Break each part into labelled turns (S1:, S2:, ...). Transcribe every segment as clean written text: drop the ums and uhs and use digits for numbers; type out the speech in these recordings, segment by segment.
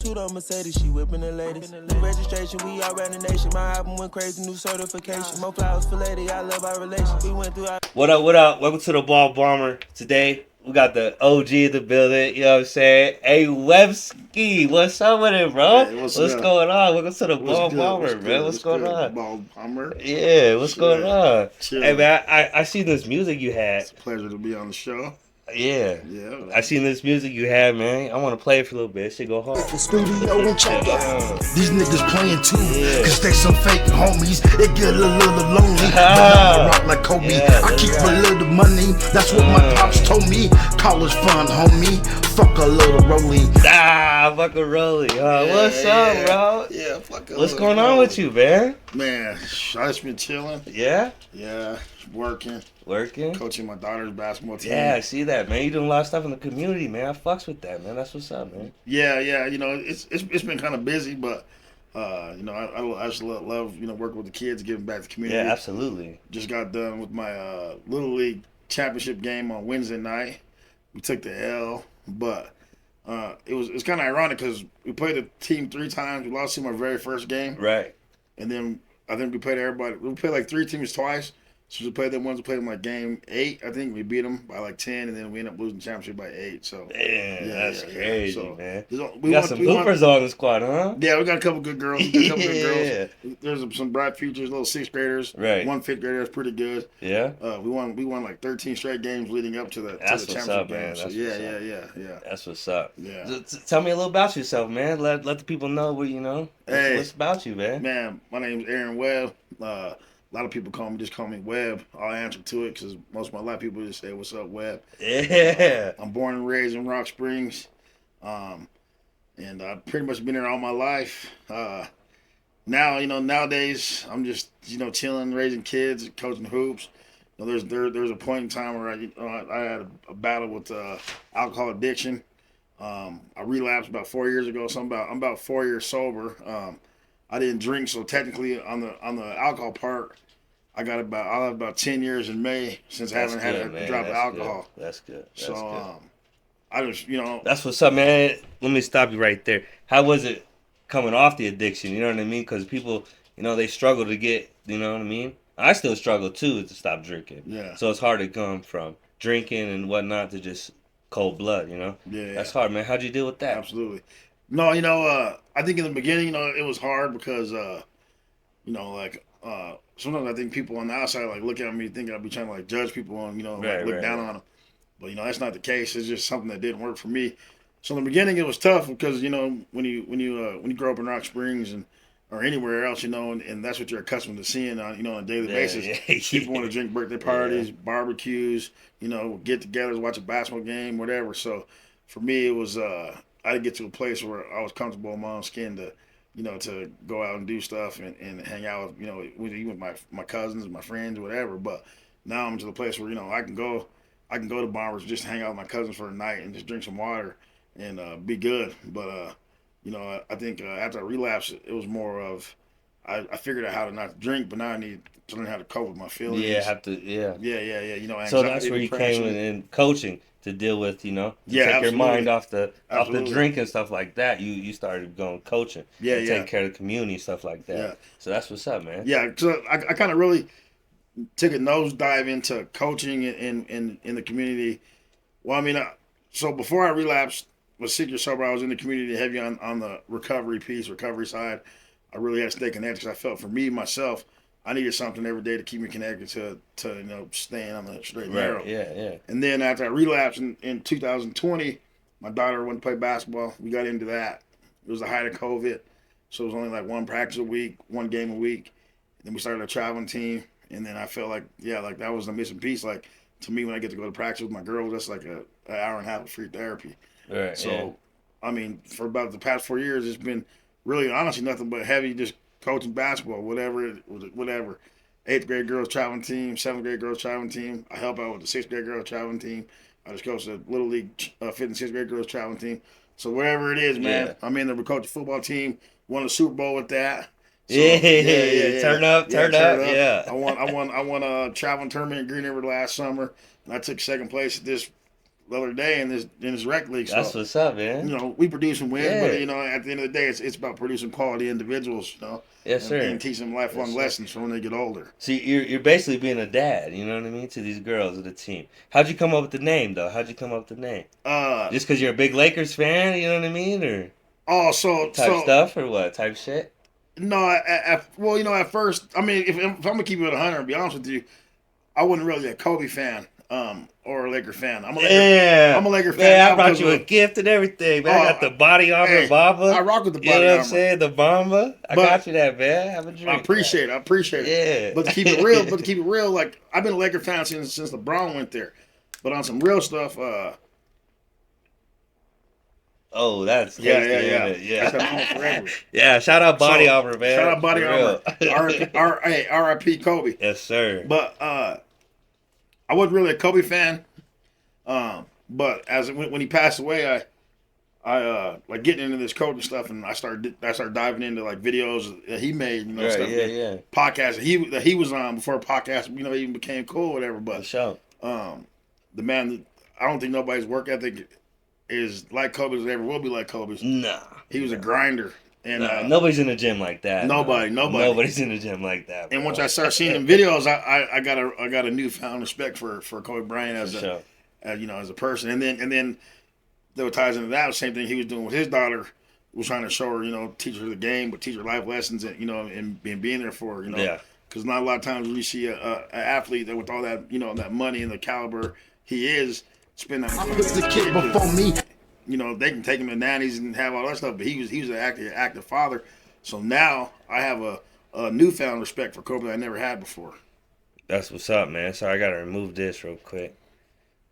S1: Two on Mercedes, she whipping the latest. New registration, we all around the nation. My album went crazy, new certification. More flowers for lady, I love our relation. We went through our...
S2: What up, what up? Welcome to the Ball Bomber. Today, we got the OG in the building, you know what I'm saying? Hey, Webski, what's up with it, bro?
S3: Hey, what's
S2: going on? Welcome to the
S3: What's
S2: Ball
S3: good?
S2: Bomber,
S3: What's
S2: man.
S3: good?
S2: What's going on?
S3: Ball bomber.
S2: Yeah, what's going
S3: Shit.
S2: on? Hey,
S3: Chilling.
S2: man, I seen this music you had.
S3: It's a pleasure to be on the show.
S2: Yeah.
S3: Yeah.
S2: I seen this music you had, man. I want to play it for a little bit. It should go hard.
S4: The studio and check out.
S5: These niggas playing too,
S2: Yeah.
S5: cause they some fake homies. It get a little lonely, but
S2: Ah.
S5: I rock like Kobe.
S2: Yeah,
S5: I keep
S2: that's
S5: a
S2: right.
S5: little money, that's what my pops told me. College fun, homie. Fuck a little rolling.
S2: Ah, fuck a rolly. What's up, bro?
S3: Yeah, fuck it.
S2: What's going on with you, man?
S3: Man, I just been chilling.
S2: Yeah?
S3: Yeah, working,
S2: Working?
S3: coaching my daughter's basketball team.
S2: Yeah, I see that, man. You doing a lot of stuff in the community, man. I fucks with that, man. That's what's up, man.
S3: Yeah. You know, it's been kind of busy, but you know, I just love working with the kids, giving back to the community.
S2: Yeah, absolutely.
S3: Just got done with my little league championship game on Wednesday night. We took the L, but it's kind of ironic because we played the team 3 times. We lost to them our very first game,
S2: Right.
S3: and then I think we played everybody. We played like 3 teams twice. So we played them once. We played them like game 8. I think we beat them by like 10, and then we ended up losing the championship by 8. So
S2: Damn, that's crazy,
S3: So,
S2: man.
S3: we
S2: got some hoopers on the squad, huh?
S3: Yeah, we got a couple good girls. We got a couple
S2: Yeah.
S3: good girls. There's some bright futures, little 6th graders.
S2: Right.
S3: One 5th grader is pretty good.
S2: Yeah?
S3: We won like 13 straight games leading up to the
S2: That's
S3: to the
S2: what's
S3: championship
S2: up,
S3: game.
S2: man.
S3: So
S2: That's what's
S3: yeah.
S2: That's what's up.
S3: Yeah.
S2: Tell me a little about yourself, man. Let the people know what you know.
S3: Hey.
S2: What's about you, man?
S3: Man, my name's Aaron Webb. A lot of people call me Webb. I'll answer to it because most of my life people just say, "What's up, Webb?"
S2: Yeah.
S3: I'm born and raised in Rock Springs, and I've pretty much been here all my life. Nowadays I'm just chilling, raising kids, coaching hoops. There's a point in time where I had a battle with alcohol addiction. I relapsed about 4 years ago, so I'm about 4 years sober. I didn't drink, so technically on the alcohol part, I'll have about 10 years in May since I haven't had a drop of alcohol.
S2: Good. That's good.
S3: I just
S2: That's what's up, man. Let me stop you right there. How was it coming off the addiction? You know what I mean? Because people, they struggle to get, you know what I mean? I still struggle too to stop drinking.
S3: Yeah.
S2: So it's hard to come from drinking and whatnot to just cold blood,
S3: Yeah.
S2: That's hard, man. How'd you deal with that?
S3: Absolutely. No, I think in the beginning, it was hard because, sometimes I think people on the outside look at me thinking I'll be trying to judge people and look down on them. But that's not the case. It's just something that didn't work for me. So in the beginning, it was tough because when you grow up in Rock Springs or anywhere else, and that's what you're accustomed to seeing on a daily basis. People want to drink birthday parties, barbecues, get-togethers, watch a basketball game, whatever. So for me, it was I didn't get to a place where I was comfortable in my own skin to go out and do stuff and hang out with my cousins, my friends, whatever. But now I'm to the place where I can go to Bombers, just hang out with my cousins for a night and just drink some water and be good. But I think after I relapsed, it was more of I figured out how to not drink, but now I need to learn how to cope with my feelings.
S2: Yeah,
S3: Yeah.
S2: So
S3: Anxiety,
S2: that's where you
S3: depression.
S2: came in coaching to deal with, to
S3: Yeah,
S2: take your
S3: absolutely.
S2: mind off the
S3: Absolutely.
S2: drink and stuff like that. You started going coaching,
S3: Yeah,
S2: and
S3: yeah.
S2: take care of the community and stuff like that.
S3: Yeah.
S2: So that's what's up, man.
S3: Yeah, so I kind of really took a nosedive into coaching in the community. Well, I mean, so before I relapsed, was 6 years sober, I was in the community heavy on the recovery side. I really had to stay connected because I felt for me, myself, I needed something every day to keep me connected to staying on the straight and narrow.
S2: Right. Yeah.
S3: And then after I relapsed in 2020, my daughter went to play basketball. We got into that. It was the height of COVID, so it was only like 1 practice a week, 1 game a week. And then we started a traveling team, and then I felt like that was the missing piece. Like to me, when I get to go to practice with my girls, that's like an hour and a half of free therapy.
S2: Right.
S3: So, I mean, for about the past 4 years, it's been really honestly nothing but heavy just coaching basketball, whatever. 8th grade girls traveling team, 7th grade girls traveling team. I help out with the 6th grade girls traveling team. I just coach the Little League 5th and 6th grade girls traveling team. So wherever it is, man,
S2: Yeah.
S3: I'm in there. We coach a football team, won a Super Bowl with that. So,
S2: Yeah. Turn up. Yeah.
S3: I won a traveling tournament in Green River last summer, and I took second place at this the other day in this rec league. So,
S2: that's what's up, man.
S3: You know, we produce some wins,
S2: Yeah.
S3: but you know, at the end of the day, it's about producing quality individuals. You know,
S2: Yes, sir.
S3: And teaching them lifelong lessons for when they get older.
S2: See, you're basically being a dad. You know what I mean, to these girls of the team. How'd you come up with the name, though? How'd you come up with the name? Just because you're a big Lakers fan, you know what I mean, or type stuff, or what type shit?
S3: No, well, you know, at first, I mean, if I'm gonna keep it 100 and be honest with you, I wasn't really a Kobe fan, or a Laker fan. I'm a Laker fan.
S2: Man, I brought you a gift and everything, man. I got the body armor, Bamba.
S3: I rock with the body
S2: armor. You know what
S3: armor.
S2: I'm saying? The Bamba. I got you that, man. Have a drink.
S3: I appreciate it.
S2: Yeah.
S3: But to keep it real, like I've been a Laker fan since LeBron went there. But on some real stuff,
S2: oh, that's tasty, yeah.
S3: That's forever.
S2: Yeah, shout out Body Armor, man.
S3: Shout out Body Armor. R.I.P. Kobe.
S2: Yes, sir.
S3: But I wasn't really a Kobe fan. But when he passed away, I like getting into this coaching stuff, and I started diving into like videos that he made, you know,
S2: right,
S3: stuff, podcasts that he was on before podcasts, you know, even became cool, or whatever. But the man, I don't think nobody's work ethic is like Kobe's, ever will be like Kobe's.
S2: Nah,
S3: he was a grinder, and
S2: nobody's in the gym like that.
S3: Nobody's
S2: in the gym like that. Bro.
S3: And once I started seeing them videos, I got a newfound respect for Kobe Bryant as a person. And then that ties into that same thing he was doing with his daughter, was trying to show her, you know, teach her the game, but teach her life lessons, and you know, and being there for her, you know. Yeah. Because not a lot of times when you see an athlete that with all that, you know, that money and the caliber he is, spend that money.
S5: The kid before me.
S3: You know, they can take him to nannies and have all that stuff, but he was an active father. So now I have a newfound respect for Kobe that I never had before.
S2: That's what's up, man. So I gotta remove this real quick.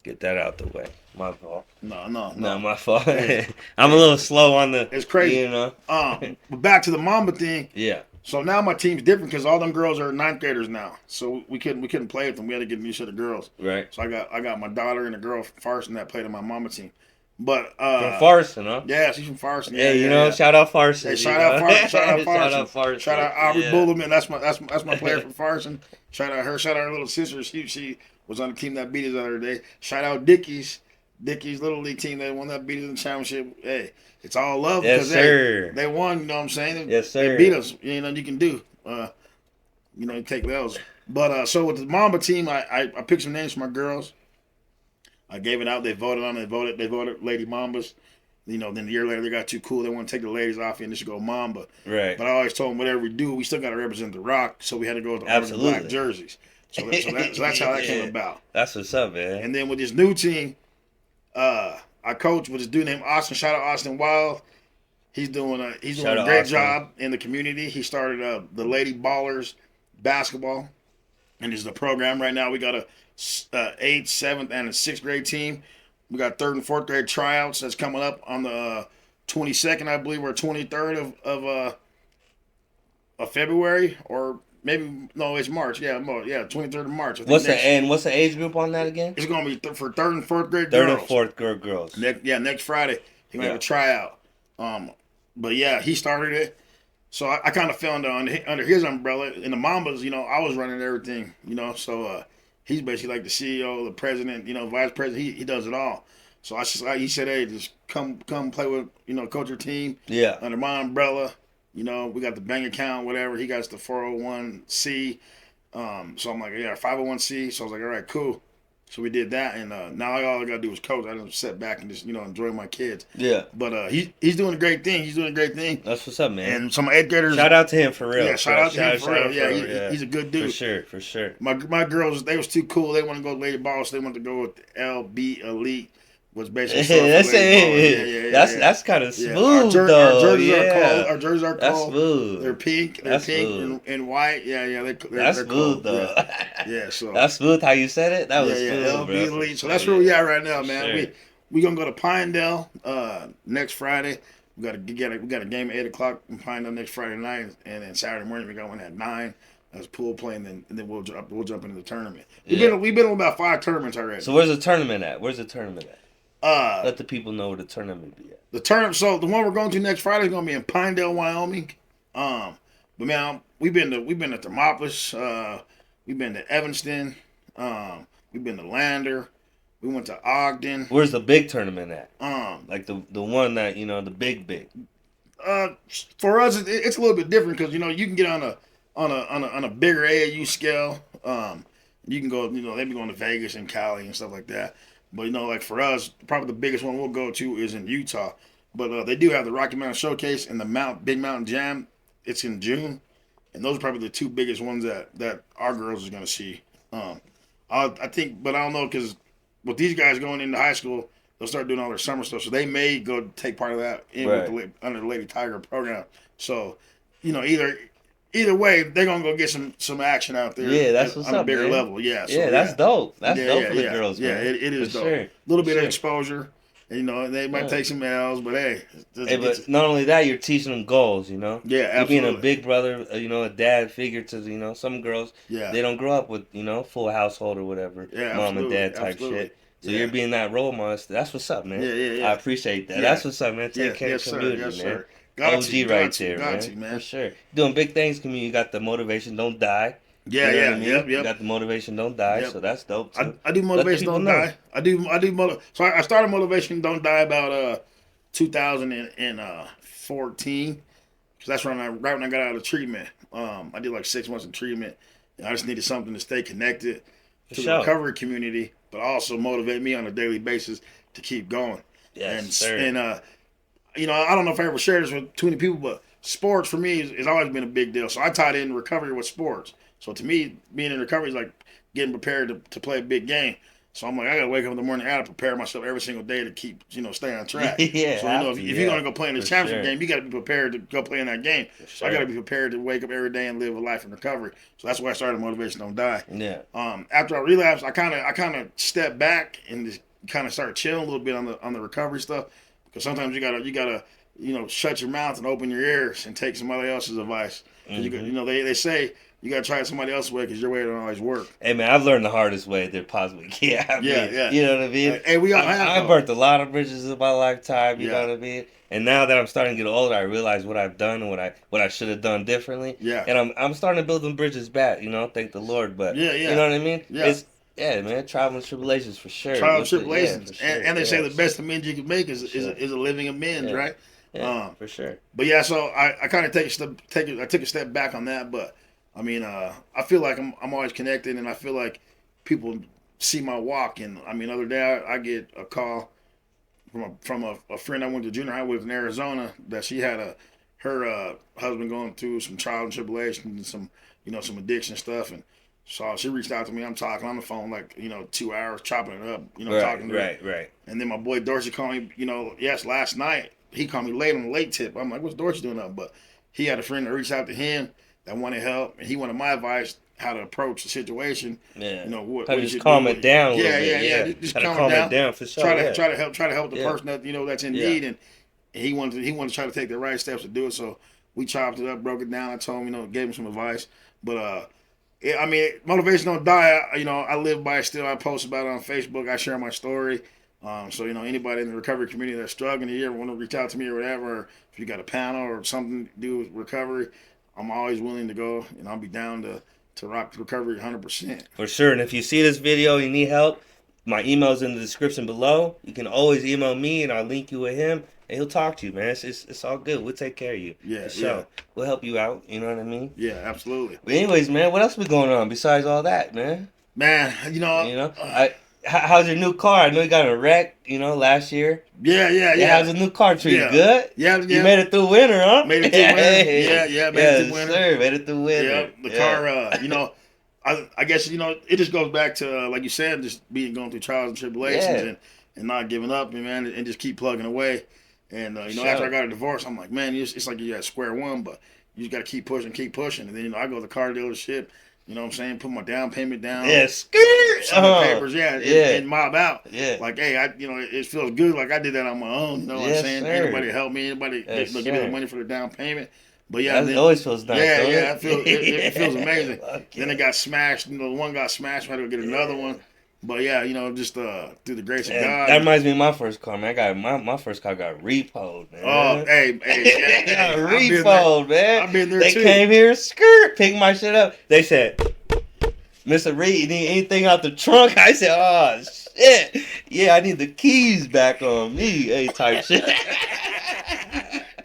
S2: Get that out the way. My fault.
S3: No,
S2: my fault. I'm a little slow on the.
S3: It's crazy,
S2: you know.
S3: But back to the Mamba thing.
S2: Yeah.
S3: So now my team's different because all them girls are ninth graders now. So we couldn't play with them. We had to get a new set of girls.
S2: Right.
S3: So I got my daughter and a girl from Farson that played on my Mamba team. But
S2: from Farson, huh?
S3: Yeah, she's from Farson.
S2: Yeah, you know, shout out Farson.
S3: Hey, shout out Farson.
S2: Shout out
S3: Aubrey Bullerman. That's my player from Farson. Shout out her. Shout out her little sister. She was on the team that beat us the other day. Shout out Dickie's little league team that won that beat us in the championship. Hey, it's all love because they won. You know what I'm saying?
S2: Yes, sir.
S3: They beat us. You know, you can do. You know, you take those. But so with the Mamba team, I picked some names for my girls. I gave it out. They voted on it. They voted Lady Mambas. You know, then a year later they got too cool. They want to take the ladies off and just go Mamba.
S2: Right.
S3: But I always told them whatever we do, we still got to represent the Rock. So we had to go with the orange and black jerseys. So that's how that came about.
S2: That's what's up, man.
S3: And then with this new team, I coach with this dude named Austin. Shout out Austin Wild. He's doing a great job in the community. He started the Lady Ballers basketball, and is the program right now. We got a 8th, 7th, and a 6th grade team. We got 3rd and 4th grade tryouts that's coming up on the 22nd, I believe, or 23rd of February, or maybe no, it's March. Yeah, 23rd of March.
S2: What's the age group on that again?
S3: It's gonna be for 3rd and 4th grade
S2: girls. 3rd and 4th grade girls.
S3: Next Friday he's gonna have a tryout. But yeah, he started it. So I kind of fell under his umbrella. In the Mambas, you know, I was running everything, you know. So he's basically like the CEO, the president, you know, vice president. He does it all. So he said, hey, just come play with, you know, coach your team.
S2: Yeah.
S3: Under my umbrella, you know, we got the bank account, whatever. He got the 401c. So I'm like, yeah, 501c. So I was like, all right, cool. So we did that, and now all I gotta do is coach. I just sit back and just, you know, enjoy my kids.
S2: Yeah.
S3: But he's doing a great thing.
S2: That's what's up, man.
S3: And some 8th graders.
S2: Shout out to him for real.
S3: Yeah, shout out to him for real. Yeah, he's a good dude.
S2: For sure.
S3: My girls, they was too cool. They want to go to Lady Ball, so they want to go with the LB Elite. Was basically
S2: that's kind of smooth though.
S3: Our jerseys are cold.
S2: That's smooth.
S3: They're pink. They're pink and white. Yeah.
S2: That's
S3: they're
S2: smooth
S3: cold.
S2: though.
S3: Yeah. So
S2: that's smooth how you said it. That was smooth,
S3: LB
S2: bro.
S3: Elite. So that's where we at right now, man.
S2: Sure.
S3: We gonna go to Pinedale next Friday. We got a game at 8:00 in Pinedale next Friday night, and then Saturday morning we got one at 9. That's pool play, and then we'll jump into the tournament. We've been on about 5 tournaments already.
S2: So where's the tournament at? Let the people know where the tournament be at.
S3: The tournament. So the one we're going to next Friday is going to be in Pinedale, Wyoming. But man, we've been to Thermopolis. We've been to Evanston. We've been to Lander. We went to Ogden.
S2: Where's the big tournament at? Like the one that the big.
S3: For us, it's a little bit different because you can get on a bigger AAU scale. You can go, they be going to Vegas and Cali and stuff like that. But like for us, probably the biggest one we'll go to is in Utah. But they do have the Rocky Mountain Showcase and the Big Mountain Jam. It's in June, and those are probably the two biggest ones that our girls are gonna see. I think, but I don't know because with these guys going into high school, they'll start doing all their summer stuff, so they may go take part of that under the Lady Tiger program. So, either way, they're gonna go get some action out there.
S2: Yeah, that's what's
S3: on
S2: up,
S3: a bigger
S2: man.
S3: level. Yeah,
S2: that's dope. That's dope for the girls.
S3: Yeah,
S2: man.
S3: it is
S2: for
S3: dope.
S2: Sure.
S3: A little bit of exposure. And, they might take some L's, but hey.
S2: But not only that, you're teaching them goals,
S3: Yeah, absolutely.
S2: You're being a big brother, a dad figure to, some girls, they don't grow up with, full household or whatever, mom and dad type shit. So you're being that role model. That's what's up, man.
S3: Yeah.
S2: I appreciate that. Yeah. That's what's up, man. Take care of community, man.
S3: Sir.
S2: OG right there, man. For sure. Doing big things, community. You got the motivation, don't die.
S3: Yep.
S2: You got the motivation, don't die. So that's dope too.
S3: I do motivation, don't die. So I started motivation, don't die about 2014, because that's right when I got out of treatment. I did like 6 months of treatment, and I just needed something to stay connected to the recovery community, but also motivate me on a daily basis to keep going.
S2: Yes, sir.
S3: And I don't know if I ever shared this with too many people, but sports for me has always been a big deal. So I tied in recovery with sports. So to me, being in recovery is like getting prepared to play a big game. So I'm like, I gotta wake up in the morning, I gotta prepare myself every single day to keep, stay on track. So if you're gonna go play in the championship game, you gotta be prepared to go play in that game. So I gotta be prepared to wake up every day and live a life in recovery. So that's why I started Motivation Don't Die.
S2: Yeah.
S3: After I relapsed, I kind of stepped back and just kind of started chilling a little bit on the recovery stuff, because sometimes you gotta shut your mouth and open your ears and take somebody else's advice. They say you gotta try it somebody else's way because your way don't always work.
S2: Hey man, I've learned the hardest way there possibly can.
S3: Yeah.
S2: You know what I mean?
S3: Hey, we all have.
S2: I burnt a lot of bridges in my lifetime. You know what I mean? And now that I'm starting to get older, I realize what I've done and what I should have done differently.
S3: Yeah.
S2: And I'm starting to build them bridges back. Thank the Lord. But you know what I mean?
S3: Yeah.
S2: Man, trials and tribulations for sure.
S3: Trials and tribulations, and they say the best amends you can make is a living amends, right?
S2: Yeah, for sure.
S3: But yeah, so I kind of I took a step back on that, but I mean, I feel like I'm always connected, and I feel like people see my walk. And I mean, other day I get a call from a friend I went to junior high with in Arizona, that she had her husband going through some trials and tribulations and some addiction stuff, and so she reached out to me. I'm talking on the phone like 2 hours, chopping it up, talking to her.
S2: Right.
S3: And then my boy Dorsey called me, last night. He called me late on the late tip. I'm like, what's Dorsey doing up? But he had a friend that reached out to him that wanted help, and he wanted my advice how to approach the situation.
S2: Yeah.
S3: What
S2: just calm it down.
S3: Yeah. Just calm it down
S2: for sure.
S3: Try to help the person that that's in need, and he wanted to try to take the right steps to do it. So we chopped it up, broke it down. I told him, gave him some advice. But I mean, motivation don't die. I live by it still. I post about it on Facebook. I share my story. So anybody in the recovery community that's struggling, you ever want to reach out to me or whatever, or if you got a panel or something to do with recovery, I'm always willing to go, and I'll be down to rock recovery 100%.
S2: For sure. And if you see this video, you need help, my email's in the description below. You can always email me, and I'll link you with him, and he'll talk to you, man. It's all good. We'll take care of you.
S3: Yeah,
S2: We'll help you out. You know what I mean?
S3: Yeah, absolutely.
S2: But anyways, man, what else been going on besides all that, man?
S3: Man,
S2: how's your new car? I know you got a wreck, last year.
S3: Yeah.
S2: How's the new car treat you? Good?
S3: Yeah.
S2: You made it through winter, huh?
S3: Made it through winter. Yeah, made it through winter.
S2: Sir, made it through winter.
S3: Yeah, the car, I guess, it just goes back to, like you said, just going through trials and tribulations and not giving up, man, and just keep plugging away. And, after I got a divorce, I'm like, man, it's like you're at square one, but you just got to keep pushing. And then, I go to the car dealership, you know what I'm saying, put my down payment down.
S2: Yeah,
S3: sign the papers, and mob out.
S2: Yeah.
S3: Like, hey, it feels good like I did that on my own. You know what I'm saying?
S2: Sir.
S3: Anybody help me? Anybody give me the money for the down payment? But yeah,
S2: it always feels nice.
S3: Yeah, it feels amazing. Then it got smashed. One got smashed. I had to go get another one. But yeah, just through the grace of God.
S2: That reminds me of my first car, man. My first car got repoed, man.
S3: Oh, hey,
S2: repoed, man.
S3: I've been there
S2: they
S3: too.
S2: They came here, picked my shit up. They said, Mr. Reed, you need anything out the trunk? I said, oh, shit. Yeah, I need the keys back on me, hey, type shit.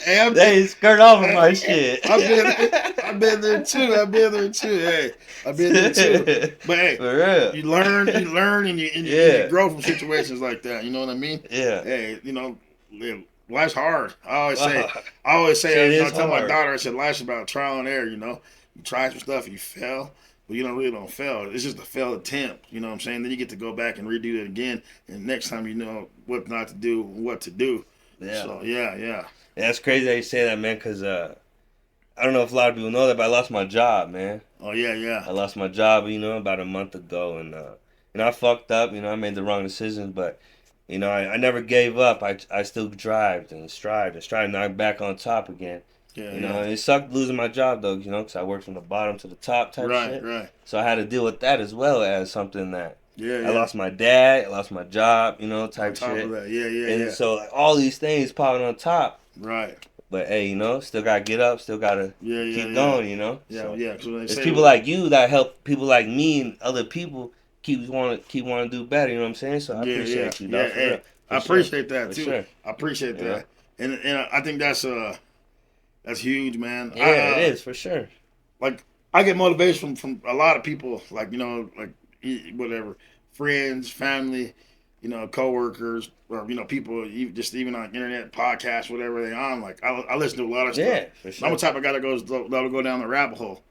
S3: Hey,
S2: they ain't skirt off of my shit.
S3: I've been there too. Hey, I've been there too. But hey,
S2: for real.
S3: you learn, and you grow from situations like that. You know what I mean?
S2: Yeah.
S3: Hey, life's hard. I always say, I tell my daughter, I said, life's about trial and error. You try some stuff, you fail, but you don't fail. It's just a failed attempt. You know what I'm saying? Then you get to go back and redo it again, and next time you know what not to do, what to do.
S2: Yeah.
S3: So yeah.
S2: That's crazy that you say that, man, because I don't know if a lot of people know that, but I lost my job, man.
S3: Oh, yeah.
S2: I lost my job, about a month ago, and I fucked up. I made the wrong decisions, but I never gave up. I still strived, and I'm back on top again.
S3: Yeah,
S2: It sucked losing my job though, because I worked from the bottom to the top type shit.
S3: Right.
S2: So I had to deal with that as well as something that
S3: I
S2: lost my dad, I lost my job, type
S3: on top
S2: shit.
S3: Of that. Yeah.
S2: And so all these things popping on top.
S3: Right.
S2: But hey, still gotta get up, still gotta keep going,
S3: Yeah.
S2: So
S3: There's
S2: people like you that help people like me and other people keep wanting to do better. You know what I'm saying? So I appreciate you, dog.
S3: Yeah. I appreciate that too.
S2: Sure.
S3: I appreciate that, and I think that's huge, man.
S2: Yeah, it is for sure.
S3: Like I get motivation from a lot of people, like whatever, friends, family, coworkers, or people even on internet podcasts, whatever they on. Like I listen to a lot of stuff.
S2: Yeah, for sure.
S3: I'm the type of guy that'll go down the rabbit hole,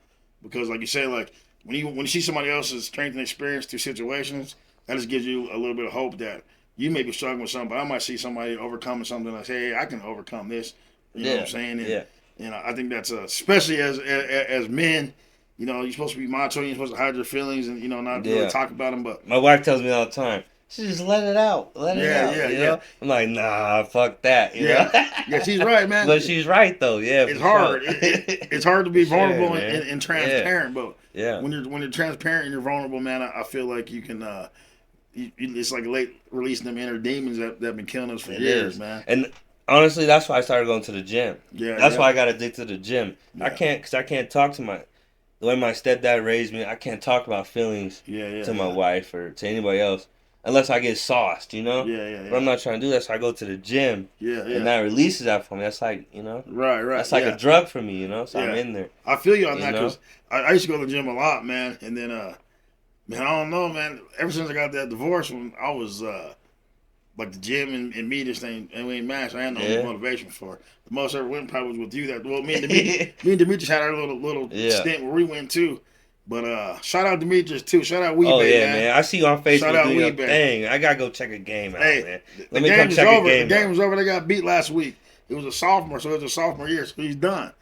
S3: because like you say, like when you see somebody else's strength and experience through situations, that just gives you a little bit of hope that you may be struggling with something, but I might see somebody overcoming something. I say, hey, I can overcome this. You know what I'm saying? And I think that's especially as men. You're supposed to be macho. You're supposed to hide your feelings and not really talk about them. But
S2: my wife tells me all the time, she just let it out. Yeah. I'm like, nah, fuck that.
S3: Yeah, she's right, man.
S2: But she's right though. Yeah,
S3: it's hard.
S2: Sure.
S3: It's hard to be vulnerable
S2: sure,
S3: and transparent. But
S2: yeah,
S3: when you're transparent and you're vulnerable, man, I feel like you can. It's like releasing them inner demons that have been killing us for years, man.
S2: And honestly, that's why I started going to the gym.
S3: Yeah,
S2: that's why I got addicted to the gym.
S3: Yeah.
S2: I can't talk to the way my stepdad raised me. I can't talk about feelings to my wife or to anybody else unless I get sauced,
S3: Yeah.
S2: But I'm not trying to do that, so I go to the gym.
S3: And
S2: that releases that for me. That's like,
S3: Right.
S2: That's like a drug for me, So I'm in there.
S3: I feel you on that, because I used to go to the gym a lot, man, and then man, I don't know, man. Ever since I got that divorce, when I was like the gym and me just ain't matched. I had no motivation for it. The most I ever went probably was with you. Me and Demetrius had our little stint where we went too. But shout out Demetrius too. Shout out Weebay,
S2: Oh yeah, man. I see you on Facebook doing your thing. I gotta go check a game out, man. Let me come check a game out.
S3: The game was over. They got beat last week. It was a sophomore, so it was a sophomore year. So he's done.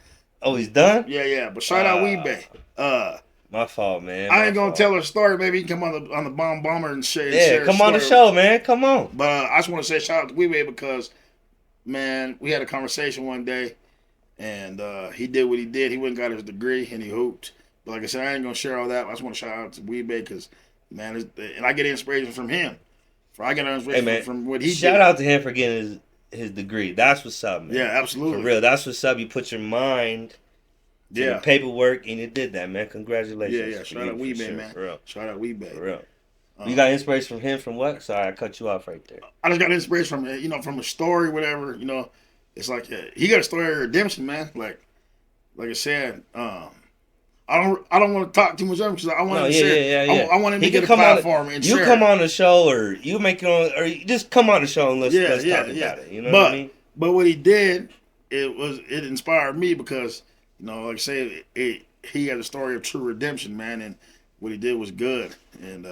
S2: Oh, he's done?
S3: Yeah. But shout out Weebay.
S2: My fault, man.
S3: I ain't gonna tell her story. Maybe he can come on the Bomb Bomber and share.
S2: Yeah, come on the show, man. Come on.
S3: But I just want to say shout out to Weebay, because, man, we had a conversation one day, and he did what he did. He went and got his degree, and he hooped. But like I said, I ain't gonna share all that. I just want to shout out to Weebay, because, man, and I get inspiration from him. I get inspiration from what he did.
S2: Shout out to him for getting his degree. That's what's up, man.
S3: Yeah, absolutely.
S2: For real, that's what's up. You put your mind. The paperwork, and you did that, man. Congratulations.
S3: Yeah. Shout out Weebay,
S2: sure,
S3: man.
S2: For real.
S3: Shout out Weebay.
S2: For real. You got inspiration from him from what? Sorry, I cut you off right there.
S3: I just got inspiration from from a story, whatever. It's like he got a story of redemption, man. Like I said, I don't want to talk too much of him, because I want to share.
S2: Yeah.
S3: I want him to get a platform and share.
S2: You come on the show, or you make your own, or you just come on the show and let's talk about it. You know what I mean?
S3: But what he did, it inspired me, because like I said, he had a story of true redemption, man, and what he did was good, and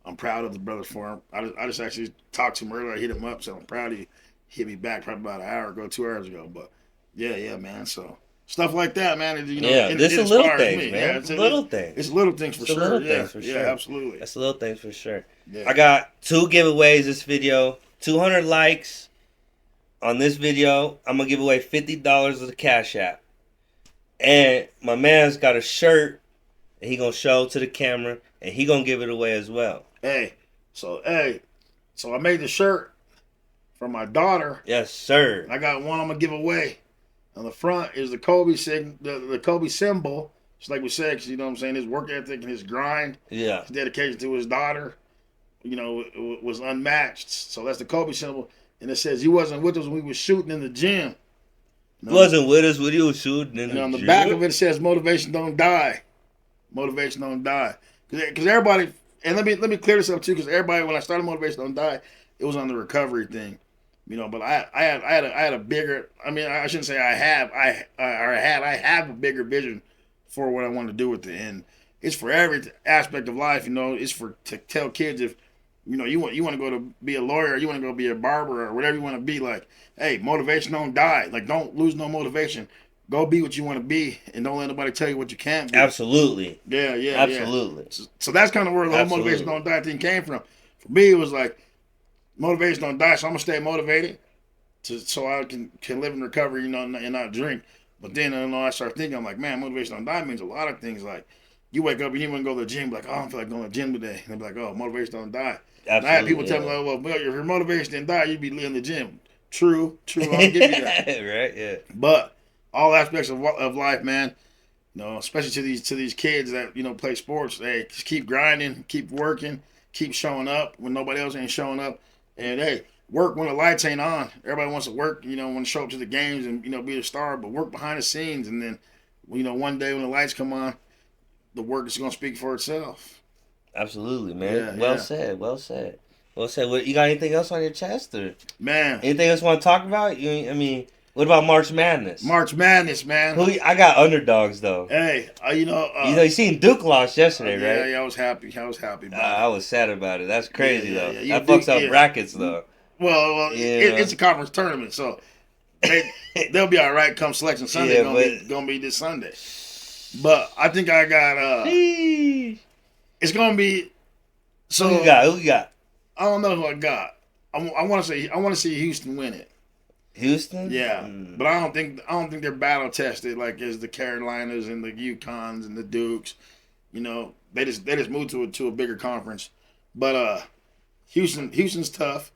S3: I'm proud of the brother for him. I just actually talked to him earlier. I hit him up, so I'm proud he hit me back probably about an hour ago, 2 hours ago. But yeah, man. So stuff like that, man.
S2: This is little things, man.
S3: Yeah,
S2: it's little things.
S3: It's little things for sure.
S2: Little things for sure.
S3: Yeah, absolutely.
S2: That's little things for sure.
S3: Yeah.
S2: I got 2 giveaways this video. 200 likes on this video. I'm gonna give away $50 of the Cash App. And my man's got a shirt and he gonna show to the camera, and he gonna give it away as well.
S3: So I made the shirt for my daughter.
S2: Yes, sir.
S3: And I got one I'm gonna give away. On the front is the Kobe the Kobe symbol. Just like we said, 'cause you know what I'm saying, his work ethic and his grind.
S2: Yeah.
S3: His dedication to his daughter. was unmatched. So that's the Kobe symbol. And it says, you wasn't with us when we was shooting in the gym.
S2: You wasn't with us when you was shooting in the gym.
S3: And on the back of it says, motivation don't die. Motivation don't die. Because everybody, and let me clear this up too, because everybody, when I started Motivation Don't Die, it was on the recovery thing. But I had a bigger, I shouldn't say I have a bigger vision for what I want to do with it. And it's for every aspect of life, it's to tell kids if, you want to go to be a lawyer, or you want to go be a barber or whatever you want to be, like, hey, motivation don't die. Like, don't lose no motivation. Go be what you want to be, and don't let nobody tell you what you can't be.
S2: Absolutely.
S3: Yeah.
S2: Absolutely.
S3: So that's kind of where the whole motivation don't die thing came from. For me, it was like, motivation don't die, so I'm gonna stay motivated so I can live in recovery, and not drink. But then I start thinking, I'm like, man, motivation don't die means a lot of things. Like, you wake up and you want to go to the gym, like, oh, I don't feel like going to the gym today. And they'll be like, oh, motivation don't die. Absolutely, and I had people tell me, like, well, if your motivation didn't die, you'd be in the gym. True, I'll give you that.
S2: Right, yeah.
S3: But all aspects of life, man, especially to these kids that play sports, hey, just keep grinding, keep working, keep showing up when nobody else ain't showing up, and hey, work when the lights ain't on. Everybody wants to work, want to show up to the games and be a star, but work behind the scenes, and then one day when the lights come on, the work is gonna speak for itself.
S2: Absolutely, man. Well said. What, you got anything else on your chest, or anything else you want to talk about? What about March Madness?
S3: March Madness, man.
S2: I got underdogs though.
S3: Hey,
S2: you seen Duke lost yesterday, right?
S3: Yeah, I was happy. I was happy about it.
S2: I was sad about it. That's crazy though.
S3: Yeah.
S2: That fucks up brackets though.
S3: Well, it's a conference tournament, so they'll be all right come Selection Sunday. Gonna be this Sunday. But I think I got. It's gonna be. So
S2: who you got?
S3: I don't know who I got. I want to see Houston win it.
S2: Houston?
S3: Yeah, but I don't think they're battle tested like as the Carolinas and the UConns and the Dukes. They just moved to a bigger conference. But Houston's tough.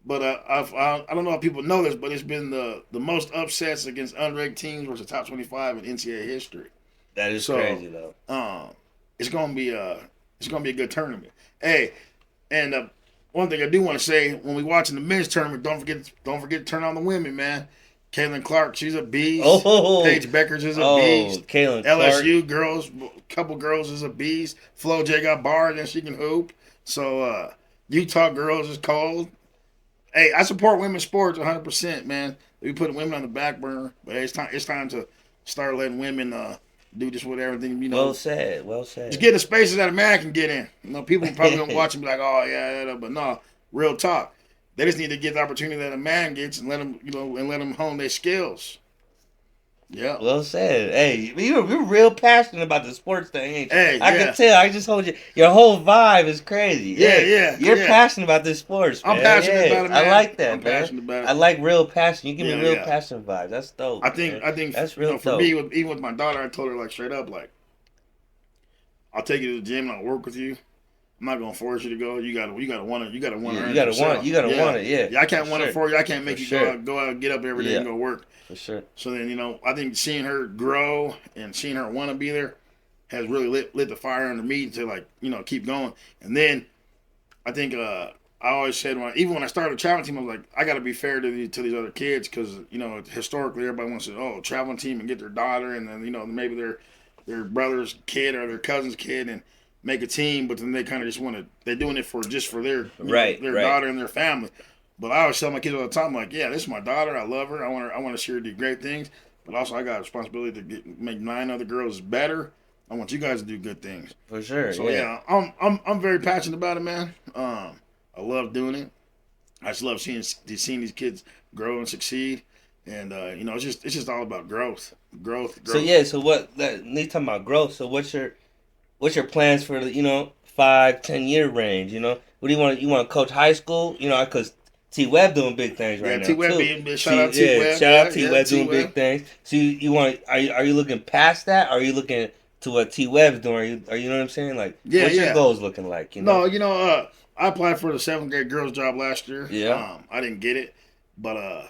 S3: But I don't know if people know this, but it's been the most upsets against unranked teams versus top 25 in NCAA history.
S2: That is crazy though.
S3: It's gonna be a good tournament. Hey, and one thing I do want to say, when we watching the men's tournament, don't forget to turn on the women, man. Caitlin Clark, she's a beast. Paige Beckers is a beast.
S2: Caitlin
S3: LSU
S2: Clark.
S3: girls, couple girls is a beast. Flo J got bars and she can hoop. So Utah girls is cold. Hey, I support women's sports 100%, man. We put women on the back burner, but it's time to start letting women do just with everything.
S2: Well said.
S3: Just get the spaces that a man can get in. People probably gonna watch and be like, oh yeah, but no, real talk. They just need to get the opportunity that a man gets and let them hone their skills. Yeah.
S2: Well said. Hey, you're real passionate about the sports thing, ain't you?
S3: Hey,
S2: I can tell. I just told you. Your whole vibe is crazy.
S3: Yeah.
S2: You're passionate about this sports, man.
S3: I'm passionate about it, man.
S2: I like that,
S3: I'm passionate about it.
S2: I like real passion. You give me real passion vibes. That's dope.
S3: I think
S2: that's real
S3: for
S2: dope.
S3: me, even with my daughter, I told her like straight up, like, I'll take you to the gym and I'll work with you. I'm not gonna force you to go. You gotta want it. You gotta want it.
S2: You gotta want it. Yeah.
S3: I can't want it for you. I can't make you go out, get up every day and go work.
S2: For sure.
S3: So then, I think seeing her grow and seeing her want to be there has really lit the fire under me to keep going. And then I think I always said even when I started a traveling team, I was like, I got to be fair to these other kids because historically everybody wants to traveling team and get their daughter and then maybe their brother's kid or their cousin's kid and make a team, but then they kind of just they're doing it for their daughter and their family. But I always tell my kids all the time, like, yeah, this is my daughter. I love her. I want to see her do great things. But also, I got a responsibility to make 9 other girls better. I want you guys to do good things.
S2: For sure.
S3: So yeah, I'm very passionate about it, man. I love doing it. I just love seeing these kids grow and succeed. And it's just all about growth.
S2: So what? You talking about growth? So what's your plans for the 5-10 year range? What do you want? You want to coach high school? Because T Webb doing big things right now.
S3: T Webb shout out T Webb.
S2: Shout out T Webb doing big things. So you want? Are you looking past that? Or are you looking to what T Webb's doing? Are you know what I'm saying? Like, what's your goals looking like?
S3: No, I applied for the 7th grade girls job last year.
S2: Yeah.
S3: I didn't get it, but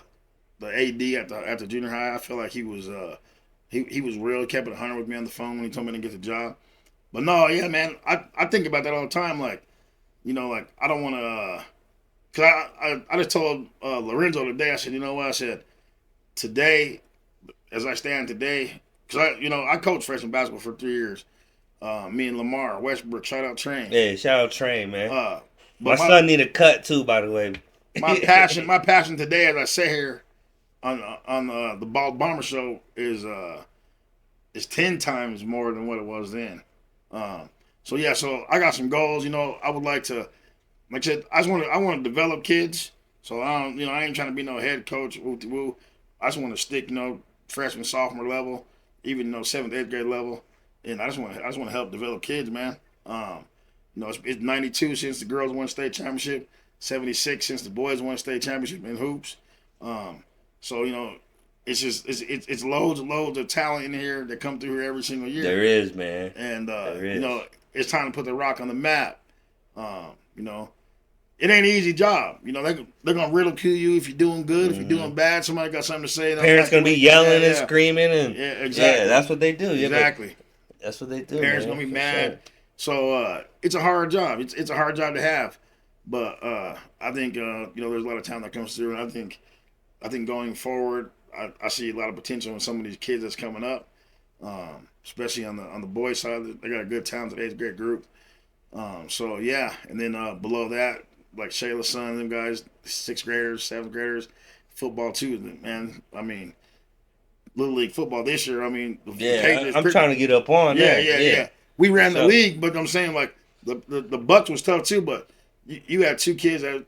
S3: the AD at the junior high, I feel like he was he was real. He kept it 100 with me on the phone when he told me to get the job. But no, yeah, man, I think about that all the time. Like, like I don't want to. Cause I just told Lorenzo today. I said, you know what? I said today, as I stand today, because I coached freshman basketball for 3 years. Me and Lamar Westbrook, shout out Train.
S2: Yeah, shout out Train, man.
S3: But
S2: my son need a cut too, by the way.
S3: my passion today, as I sit here on the Bald Bomber Show, is 10 times more than what it was then. So I got some goals. I would like to, like I said, I want to develop kids. So I ain't trying to be no head coach. Woo. I just want to stick, freshman, sophomore level, even 7th, 8th grade level, and I just want to help develop kids, man. It's 92 since the girls won state championship, 76 since the boys won state championship in hoops. So it's just it's loads of talent in here that come through here every single year.
S2: There is, man.
S3: And it's time to put the Rock on the map. It ain't an easy job. They're gonna ridicule you if you're doing good. If you're doing bad, somebody got something to say.
S2: Parents gonna be yelling and screaming and
S3: exactly.
S2: Yeah, that's what they do.
S3: Exactly.
S2: That's what they do.
S3: Parents gonna be mad. Sure. So it's a hard job. It's a hard job to have. But I think there's a lot of talent that comes through, and I think going forward, I see a lot of potential in some of these kids that's coming up, especially on the boys side. They got a good talented 8th grade group. And then below that, like Shayla's son, them guys, 6th graders, 7th graders, football too, man. I mean, Little League football this year. I mean,
S2: I'm trying to get up on that.
S3: Yeah. We ran the league, but I'm saying like the Bucks was tough too. But you had 2 kids that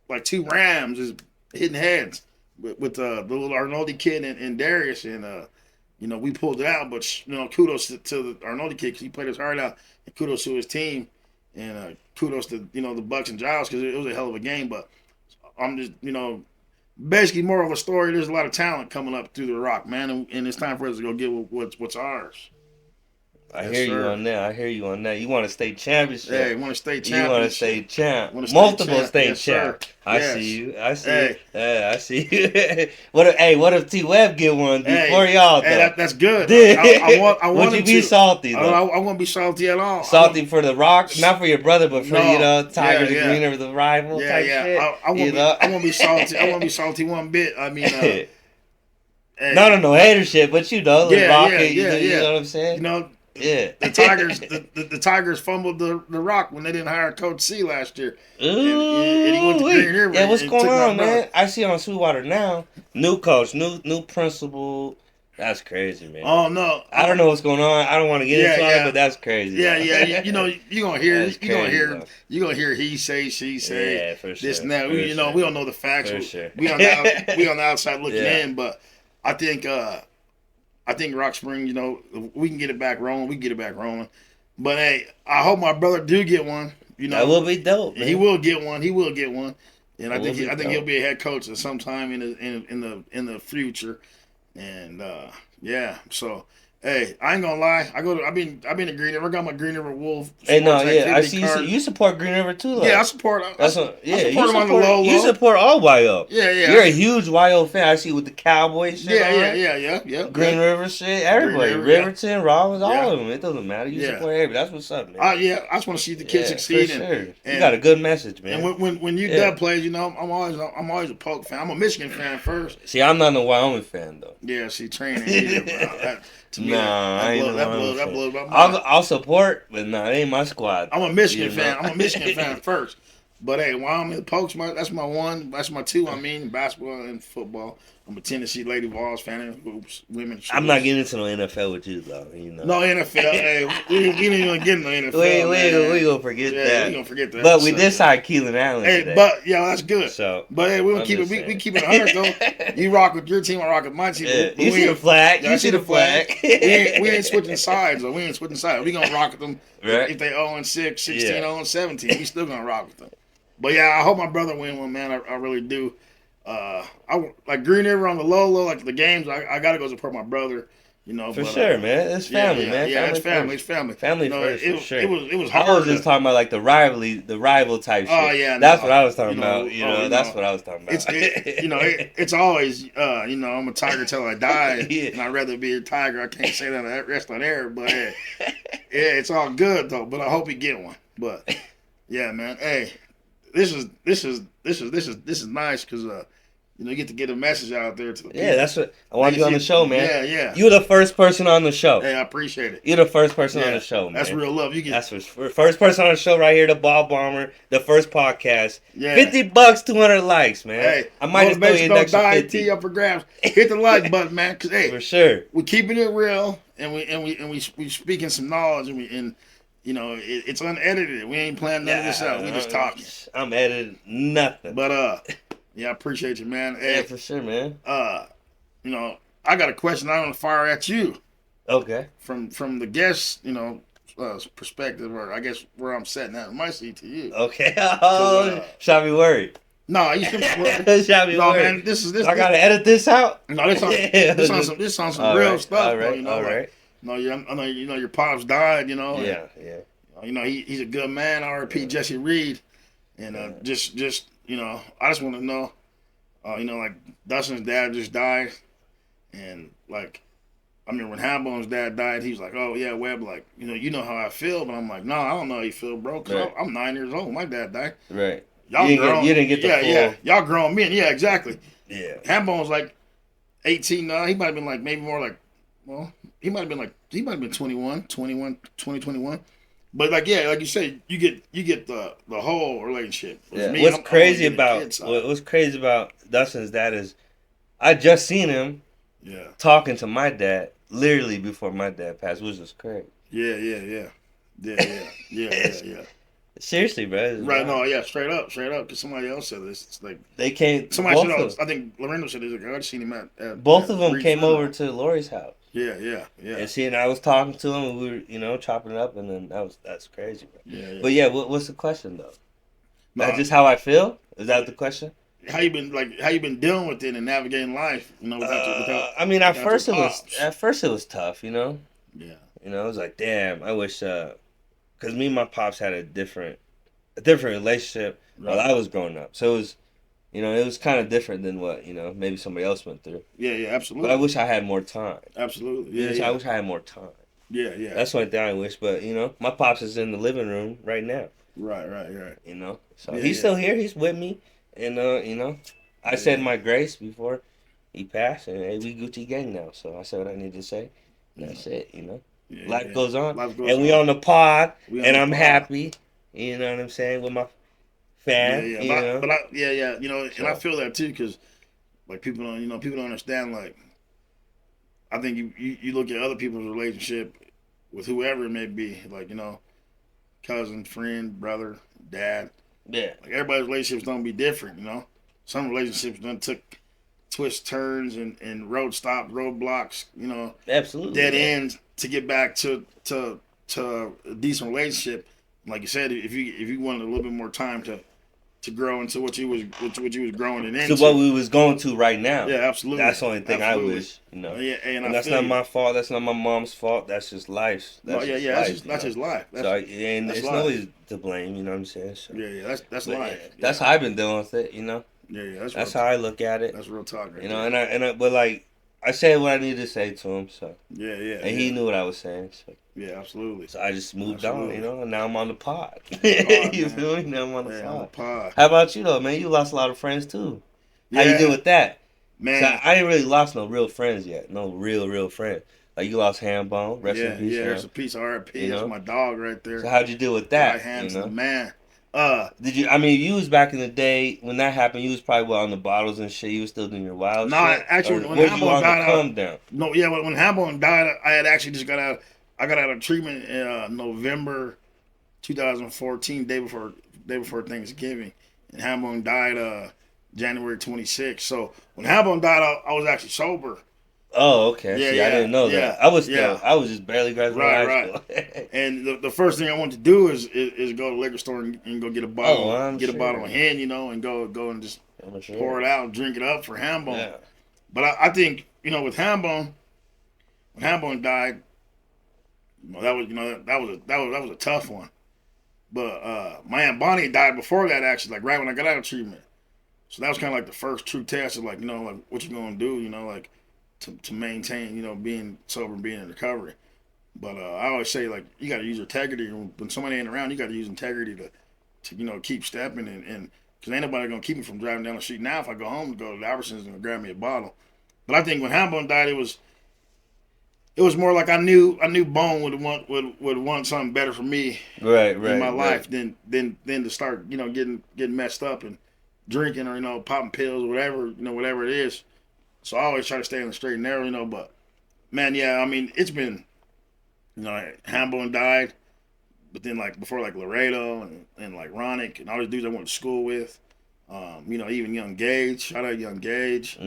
S3: like 2 Rams just hitting heads with the little Arnoldi kid and Darius, and we pulled it out. But kudos to the Arnoldi kid because he played his heart out, and kudos to his team. And kudos to, the Bucks and Giles because it was a hell of a game. But I'm just, basically more of a story. There's a lot of talent coming up through the Rock, man. And it's time for us to go get what's ours.
S2: I hear you on that. You want a state championship.
S3: Yeah, you want a state championship.
S2: You want a state champ. Multiple state champ. I see you. I see you. What if T Webb get one before y'all?
S3: Hey, that's good. I want
S2: Would you be salty though?
S3: I won't be salty at all.
S2: Salty for the Rock, not for your brother, but for Tigers and Green River, the rival type shit.
S3: I won't be salty. I won't be salty one bit. I mean,
S2: no hater shit, but the Rock. You know what I'm saying?
S3: Yeah, the Tigers fumbled the Rock when they didn't hire Coach C last year.
S2: Ooh,
S3: and he went to Green River.
S2: Yeah, what's going on, man? I see on Sweetwater now. New coach, new principal. That's crazy, man.
S3: Oh no,
S2: I don't know what's going on. I don't want to get into it, but that's crazy.
S3: Yeah. You're gonna hear he say, she say,
S2: for sure,
S3: this and that. We don't know the facts.
S2: For sure.
S3: We on the outside looking in, but I think Rock Spring, we can get it back rolling. We can get it back rolling. But hey, I hope my brother do get one.
S2: That will be dope. Man.
S3: He will get one. And I think he'll be a head coach at some time in the future. And so hey, I ain't gonna lie. I've been to Green River. I got my Green River Wolf.
S2: Hey, I see you support Green River too.
S3: Yeah, I support. I support them on the low.
S2: You support all YO.
S3: Yeah.
S2: You're a huge YO fan. I see with the Cowboys shit.
S3: Yeah.
S2: Green River shit. Everybody, Riverton, Rollins, all of them. It doesn't matter. You support everybody. That's what's up, man.
S3: I just want to see the kids succeed.
S2: For sure. You got a good message, man.
S3: And when UW plays, I'm always a Polk fan. I'm a Michigan fan first.
S2: See, I'm not a Wyoming fan though.
S3: Yeah, see, training either. To me,
S2: that blows my mind. I'll support, but it ain't my squad.
S3: I'm a Michigan fan. I'm a Michigan fan first. But hey, Wyoming, Pokes, that's my one. That's my two. Basketball and football. I'm a Tennessee Lady Vols fan. Hoops, women.
S2: I'm not getting into no NFL with you though.
S3: No NFL. Hey, we didn't even get no NFL.
S2: We gonna forget that.
S3: We gonna forget that.
S2: But we did sign Keelan Allen.
S3: Hey,
S2: today.
S3: but that's good.
S2: So,
S3: but hey, we gonna keep it. We keep it 100 though. You rock with your team. I rock with my team.
S2: Yeah. You see the flag. You see the flag.
S3: We ain't switching sides though. We gonna rock with them.
S2: Right.
S3: If they 0-6, 16-0-17, we still gonna rock with them. But yeah, I hope my brother win one, man. I really do. I like Green River on the low, like the games. I gotta go support my brother.
S2: For sure, man. It's family, man.
S3: Yeah, it's family. It's family.
S2: Family first, for sure.
S3: It was hard.
S2: I was just talking about like the rival type shit.
S3: Oh yeah,
S2: that's what I was talking about. That's what I was talking about.
S3: It's always I'm a tiger till I die, and I'd rather be a tiger. I can't say that rest on air, but yeah, it's all good though. But I hope he get one. But Yeah, man. Hey, this is nice because you get to get a message out there to the people.
S2: Yeah, that's what I want you on the show, man.
S3: Yeah, yeah.
S2: You're the first person on the show.
S3: Hey, I appreciate it.
S2: You're the first person on the show, man.
S3: That's real love.
S2: That's first person on the show right here, the Ball Bomber, the first podcast.
S3: Yeah.
S2: $50, 200 likes, man.
S3: Hey,
S2: I might just throw you an extra 50.
S3: T up for grabs. Hit the like button, man. Cause hey,
S2: for sure,
S3: we're keeping it real, and we speaking some knowledge, and it's unedited. We ain't planning none of this out. We just talking.
S2: I'm editing nothing.
S3: But yeah, I appreciate you, man. Hey,
S2: yeah, for sure, man.
S3: I got a question I want to fire at you.
S2: Okay.
S3: From the guest, perspective, or I guess where I'm sitting at my seat to you.
S2: Okay. Oh, shall be worried.
S3: No, you should be worried.
S2: Shall be worried.
S3: Man, this.
S2: I gotta edit this out.
S3: No, this on some real stuff.
S2: All right.
S3: Though,
S2: all right.
S3: I know your pops died.
S2: Yeah.
S3: He's a good man. R.I.P. Jesse Reed, and I just want to know, like Dustin's dad just died, and like. I mean, when Hambone's dad died, he was like, "Oh yeah, Webb, like you know how I feel," but I'm like, "No, I don't know how you feel, bro. Cause
S2: right.
S3: I'm 9 years old. My dad died.
S2: Right.
S3: Y'all grown.
S2: You didn't get the full.
S3: Yeah. Y'all grown men. Yeah, exactly.
S2: Yeah.
S3: Hambone's like 18 now. He might have been like maybe more like, well, he might have been 21. But like like you said, you get the whole relationship.
S2: Yeah. What's crazy about Dustin's dad is, I just seen him.
S3: Yeah.
S2: Talking to my dad literally before my dad passed, which was crazy.
S3: Yeah.
S2: Seriously, bro.
S3: Right? No, yeah, straight up. Because somebody else said this. It's like
S2: they came.
S3: Somebody said, I think Lorenzo said this. I seen him at
S2: both of them came over to Lori's house.
S3: Yeah.
S2: And I was talking to him, and we were, chopping it up, and then that's crazy, bro.
S3: Yeah.
S2: But yeah, what's the question though? That's just how I feel. Is that the question?
S3: How you been dealing with it and navigating life?
S2: I mean, at first it was tough, Yeah. It was like, damn, I wish, because me and my pops had a different relationship while I was growing up, so it was, it was kind of different than what maybe somebody else went through.
S3: Yeah, absolutely.
S2: But I wish I had more time.
S3: Absolutely.
S2: Yeah. I wish I had more time.
S3: Yeah.
S2: That's one thing I wish, but my pops is in the living room right now.
S3: Right.
S2: So he's still here. He's with me. And, I said my grace before he passed, and hey, we Gucci gang now. So I said what I needed to say. And that's it,
S3: Yeah,
S2: Life goes on.
S3: And
S2: we on the pod, and I'm happy, you know what I'm saying, with my fan.
S3: Yeah. But and I feel that too, because, like, people don't understand, like, I think you look at other people's relationship with whoever it may be, like, cousin, friend, brother, dad.
S2: Yeah.
S3: Like, everybody's relationships don't be different, Some relationships done took twists, turns, and roadblocks,
S2: Absolutely.
S3: Dead ends to get back to a decent relationship. Like you said, if you wanted a little bit more time to grow into what you was growing into.
S2: To what we was going to right now.
S3: Yeah, absolutely.
S2: That's the only thing I wish,
S3: Yeah,
S2: and that's not my fault. That's not my mom's fault. That's just life.
S3: That's just life.
S2: It's nobody's to blame. You know what I'm saying? So,
S3: that's life.
S2: Yeah, that's how I've been dealing with it.
S3: Yeah,
S2: that's how I look at it.
S3: That's real talk. Right
S2: but like I said what I needed to say to him. So
S3: and
S2: he knew what I was saying. So.
S3: Yeah, absolutely.
S2: So I just moved on, and now I'm on the pod. You feel me? Now I'm on the
S3: pod.
S2: How about you though, man? You lost a lot of friends too. How you deal with that?
S3: Man,
S2: so I ain't really lost no real friends yet. No real friends. Like you lost Hambone. Rest in peace.
S3: Rest in peace. R.I.P. That's my dog right there.
S2: So how'd you deal with that?
S3: Right hand to the man.
S2: Did you? I mean, you was back in the day when that happened. You was probably on the bottles and shit. You was still doing your wild shit.
S3: No, actually, when Hambone died,
S2: down.
S3: No, yeah, when Hambone died, I had actually just got out. I got out of treatment in November 2014, day before Thanksgiving, and Hambone died January 26th. So when Hambone died, I was actually sober.
S2: Oh, okay.
S3: Yeah,
S2: See, I didn't know that. I was just barely graduating high school.
S3: And the first thing I wanted to do is go to the liquor store and go get a bottle, a bottle of hand, and go and just pour it out, and drink it up for Hambone. Yeah. But I think with Hambone, when Hambone died, that was a tough one. But my Aunt Bonnie died before that, actually, like right when I got out of treatment. So that was kind of like the first true test of like what you gonna do, like to maintain being sober, being in recovery. But I always say, like, you got to use integrity. When somebody ain't around, you got to use integrity keep stepping and because ain't nobody gonna keep me from driving down the street now. If I go home to go to the Albertsons and grab me a bottle. But I think when Hambone died, it was more like I knew Bone would want something better for me, in my life than to start getting messed up and drinking or popping pills or whatever it is. So I always try to stay on the straight and narrow, but man, yeah, I mean it's been Hambone died, but then like before like Laredo and like Ronick and all these dudes I went to school with, even Young Gage, shout out Young Gage.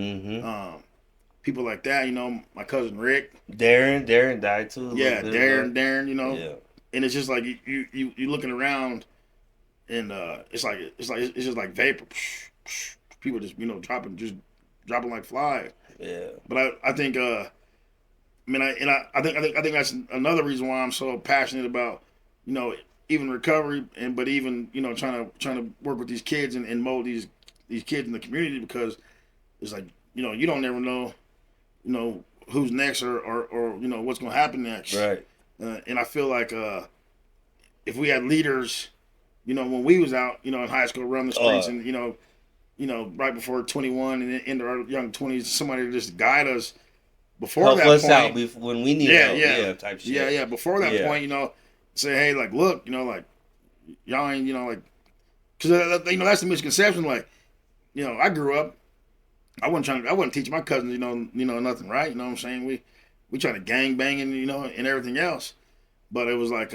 S3: People like that, my cousin Rick.
S2: Darren died too.
S3: Yeah, Darren, Yeah. And it's just like you looking around, and it's just like vapor. People just dropping like flies.
S2: Yeah.
S3: But I think I think that's another reason why I'm so passionate about even recovery but even trying to work with these kids and mold these kids in the community, because it's like you don't never know who's next or what's going to happen next.
S2: Right.
S3: And I feel like if we had leaders, when we was out, in high school, run the streets and, right before 21 and into our young 20s, somebody to just guide us before help that
S2: us
S3: point.
S2: Out when we need help. Type shit.
S3: Yeah. Before that point, say, hey, like, look, like, y'all ain't, like, because, that's the misconception. Like, I grew up, I wasn't teaching my cousins, nothing, right? You know what I'm saying? We try to gang bang and everything else. But it was like,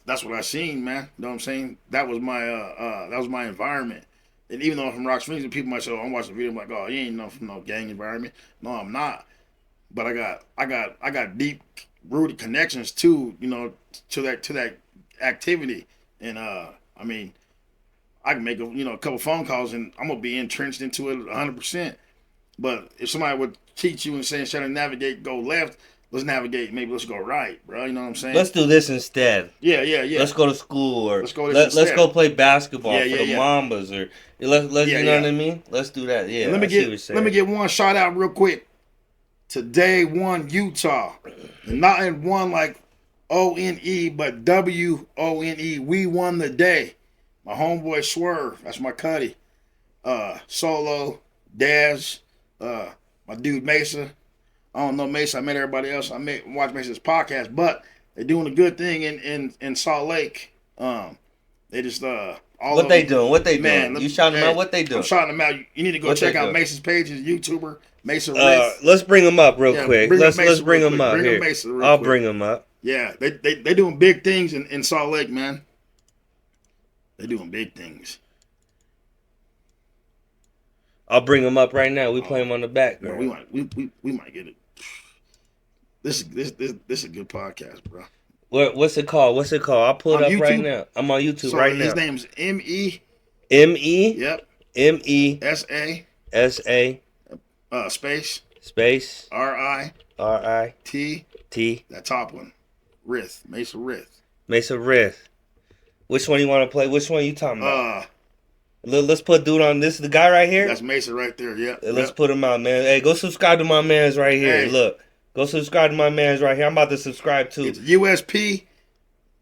S3: that's what I seen, man. You know what I'm saying? That was my environment. And even though I'm from Rock Springs, and people might say, oh, I'm watching the video, I'm like, oh, you ain't from no gang environment. No, I'm not. But I got deep rooted connections to that activity. And I mean, I can make a couple phone calls and I'm gonna be entrenched into it 100%. But if somebody would teach you and say, instead of navigate, go left, let's navigate, maybe let's go right, bro. You know what I'm saying?
S2: Let's do this instead.
S3: Yeah.
S2: Let's go to school, or let's
S3: go
S2: play basketball for the Mambas, or let's you know what I mean? Let's do that. Yeah.
S3: Let me get one shout out real quick to Day One Utah, and not in one like ONE, but WONE. We won the day. My homeboy Swerve, that's my cuddy. Solo, Daz, my dude Mesa. I don't know Mesa. I met everybody else. Watch Mesa's podcast, but they're doing a good thing in Salt Lake. They just
S2: what they doing? You shouting them out? What they doing?
S3: I'm shouting them out. You need to go check out Mesa's page. He's a YouTuber, Mesa Riff.
S2: Let's bring him up real quick. Let's bring him up here. I'll bring him up.
S3: Yeah, they doing big things in Salt Lake, man. They doing big things.
S2: I'll bring him up right now. We play him on the back.
S3: Bro, we might get it. This is a good podcast, bro.
S2: What's it called? I'll pull it up
S3: YouTube?
S2: right now. I'm on YouTube right now.
S3: His name's M.E.
S2: Yep. M.E.
S3: S.A. Space. R.I. T. That top one. Mesa Rith.
S2: Which one you want to play? Which one you talking about? Let's put dude on. This is the guy right here.
S3: That's Mesa right there. Yeah.
S2: Let's put him out, man. Hey, go subscribe to my man's right here. Hey. Look, go subscribe to my man's right here. I'm about to subscribe too.
S3: It's USP.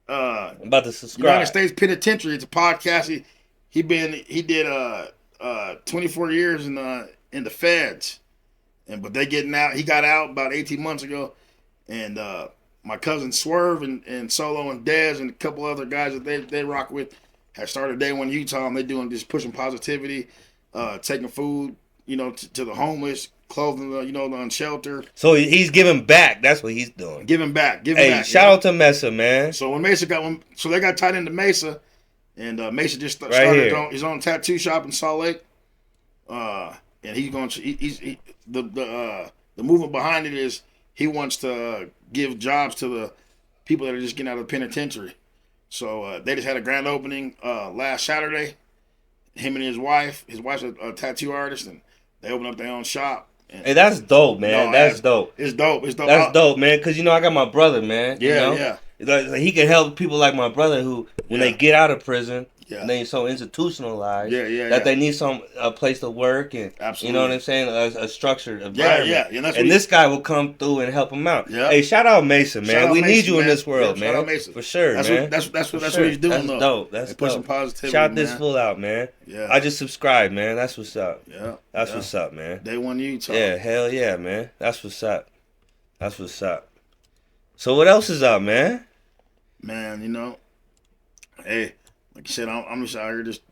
S2: I'm about to subscribe.
S3: United States Penitentiary. It's a podcast. He did 24 years in the feds, but they getting out. He got out about 18 months ago, and my cousin Swerve and Solo and Dez and a couple other guys that they rock with had started Day One Utah, and they doing just pushing positivity, taking food, to the homeless, clothing the unsheltered.
S2: So he's giving back. That's what he's doing.
S3: Giving back.
S2: Hey, shout out to Mesa, man.
S3: So when Mesa they got tied into Mesa, and Mesa just started his own tattoo shop in Salt Lake. And the movement behind it is he wants to give jobs to the people that are just getting out of the penitentiary. So they just had a grand opening last Saturday. Him and his wife. His wife's a tattoo artist, and they opened up their own shop.
S2: Hey, that's dope, man. That's dope.
S3: It's dope.
S2: That's dope, man. Because I got my brother, man.
S3: Yeah.
S2: Like, he can help people like my brother who, when they get out of prison, and then you're so institutionalized
S3: that
S2: they need a place to work and you know what I'm saying, a structured environment. And this guy will come through and help him out. Hey, shout out Mason, man. We need you in this world, man. Shout out Mason. For sure, man.
S3: That's what he's doing.
S2: That's dope. That's
S3: pushing positivity.
S2: Shout this fool out, man.
S3: Yeah.
S2: I just subscribed, man. That's what's up.
S3: Yeah.
S2: That's what's up, man.
S3: Day one Utah.
S2: Yeah, hell yeah, man. That's what's up. That's what's up. So what else is up, man?
S3: Man, hey, like you said, I'm just out here just